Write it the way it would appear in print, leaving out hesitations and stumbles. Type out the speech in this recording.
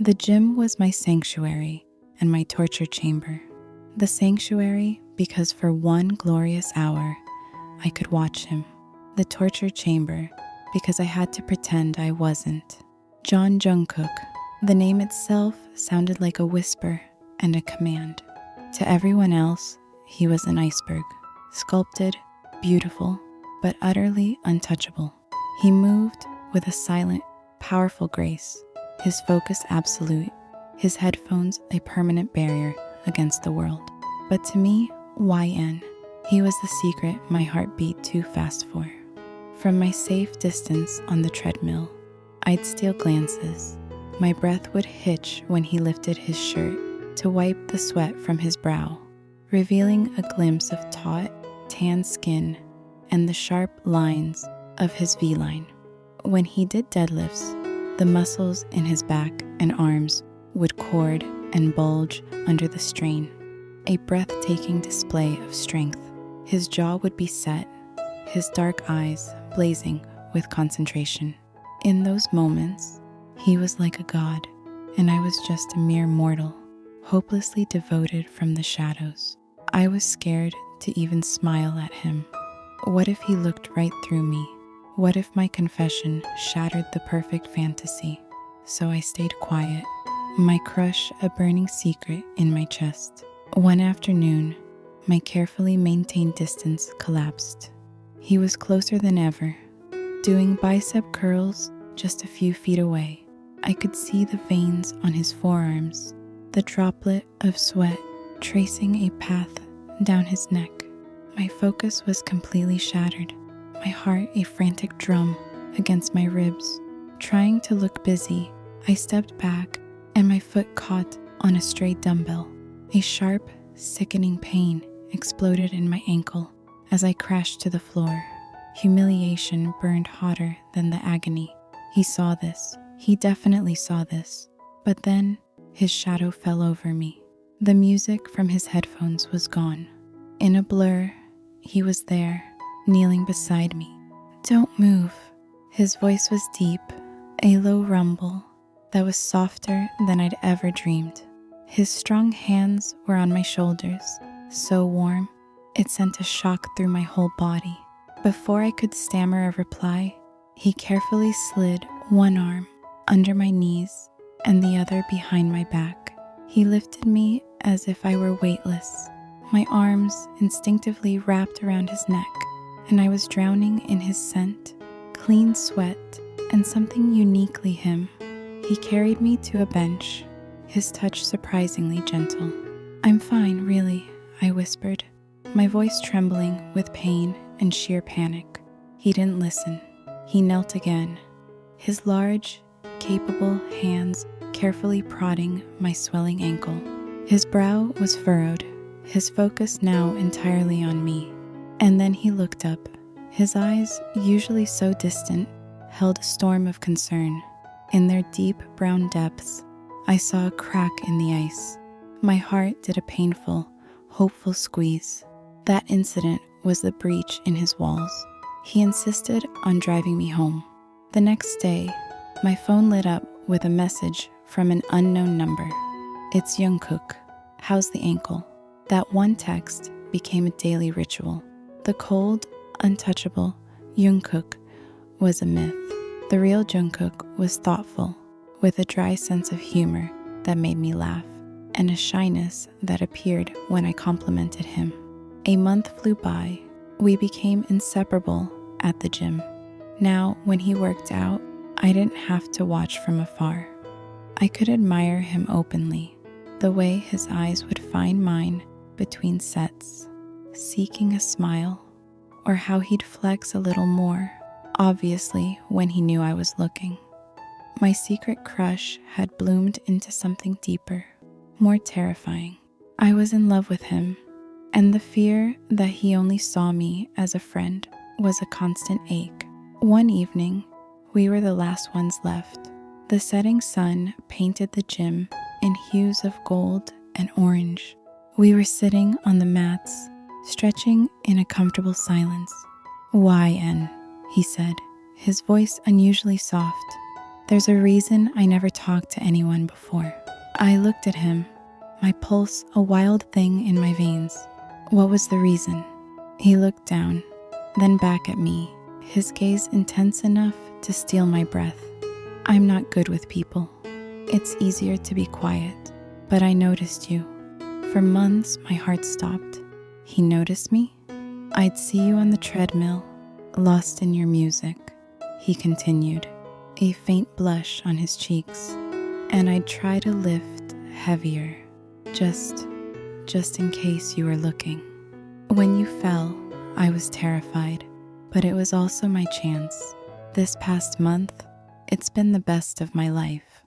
The gym was my sanctuary and my torture chamber. The sanctuary because for one glorious hour, I could watch him. The torture chamber because I had to pretend I wasn't. Jungkook. The name itself sounded like a whisper and a command. To everyone else, he was an iceberg, sculpted, beautiful, but utterly untouchable. He moved with a silent, powerful grace, his focus absolute, his headphones a permanent barrier against the world. But to me, YN, he was the secret my heart beat too fast for. From my safe distance on the treadmill, I'd steal glances. My breath would hitch when he lifted his shirt to wipe the sweat from his brow, revealing a glimpse of taut, tan skin and the sharp lines of his V-line. When he did deadlifts, the muscles in his back and arms would cord and bulge under the strain, a breathtaking display of strength. His jaw would be set, his dark eyes blazing with concentration. In those moments, he was like a god, and I was just a mere mortal, hopelessly devoted from the shadows. I was scared to even smile at him. What if he looked right through me? What if my confession shattered the perfect fantasy? So I stayed quiet, my crush a burning secret in my chest. One afternoon, my carefully maintained distance collapsed. He was closer than ever, doing bicep curls just a few feet away. I could see the veins on his forearms, the droplet of sweat tracing a path down his neck. My focus was completely shattered, my heart a frantic drum against my ribs. Trying to look busy, I stepped back and my foot caught on a stray dumbbell. A sharp, sickening pain exploded in my ankle as I crashed to the floor. Humiliation burned hotter than the agony. He saw this. He definitely saw this. But then his shadow fell over me. The music from his headphones was gone. In a blur, he was there, kneeling beside me. "Don't move." His voice was deep, a low rumble that was softer than I'd ever dreamed. His strong hands were on my shoulders, so warm, it sent a shock through my whole body. Before I could stammer a reply, he carefully slid one arm under my knees and the other behind my back. He lifted me as if I were weightless. My arms instinctively wrapped around his neck, and I was drowning in his scent, clean sweat, and something uniquely him. He carried me to a bench, his touch surprisingly gentle. "I'm fine, really," I whispered, my voice trembling with pain and sheer panic. He didn't listen. He knelt again, his large, capable hands carefully prodding my swelling ankle. His brow was furrowed, his focus now entirely on me. And then he looked up. His eyes, usually so distant, held a storm of concern. In their deep brown depths, I saw a crack in the ice. My heart did a painful, hopeful squeeze. That incident was the breach in his walls. He insisted on driving me home. The next day, my phone lit up with a message from an unknown number. "It's Jungkook. How's the ankle?" That one text became a daily ritual. The cold, untouchable Jungkook was a myth. The real Jungkook was thoughtful, with a dry sense of humor that made me laugh, and a shyness that appeared when I complimented him. A month flew by. We became inseparable at the gym. Now, when he worked out, I didn't have to watch from afar. I could admire him openly, the way his eyes would find mine between sets, seeking a smile, or how he'd flex a little more, obviously when he knew I was looking. My secret crush had bloomed into something deeper, more terrifying. I was in love with him, and the fear that he only saw me as a friend was a constant ache. One evening, we were the last ones left. The setting sun painted the gym in hues of gold and orange. We were sitting on the mats, stretching in a comfortable silence. "YN," he said, his voice unusually soft. There's a reason I never talked to anyone before. I looked at him, my pulse a wild thing in my veins. What was the reason? He looked down, then back at me, his gaze intense enough to steal my breath. I'm not good with people. It's easier to be quiet, but I noticed you. For months, my heart stopped. He noticed me? I'd see you on the treadmill, lost in your music, he continued, a faint blush on his cheeks, and I'd try to lift heavier, just in case you were looking. When you fell, I was terrified, but it was also my chance. This past month, it's been the best of my life.